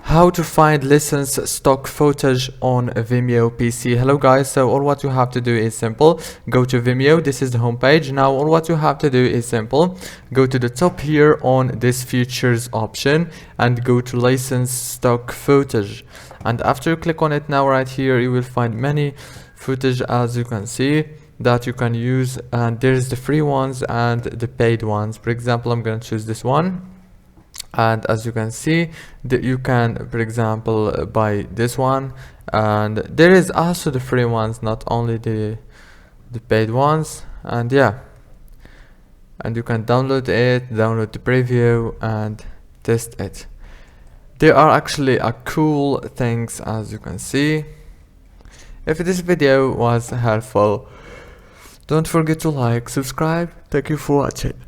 How to find licensed stock footage on a Vimeo PC. Hello guys, so all what you have to do is simple. Go to Vimeo, this is the homepage. Now all what you have to do is simple. Go to the top here on this features option and go to license stock footage. And after you click on it now right here, you will find many footage as you can see that you can use, and there's the free ones and the paid ones. For example, I'm going to choose this one. And as you can see that you can, for example, buy this one, and there is also the free ones, not only the paid ones. And yeah, and you can download it, download the preview and test it. There are actually cool things, as you can see. If this video was helpful, don't forget to like, subscribe. Thank you for watching.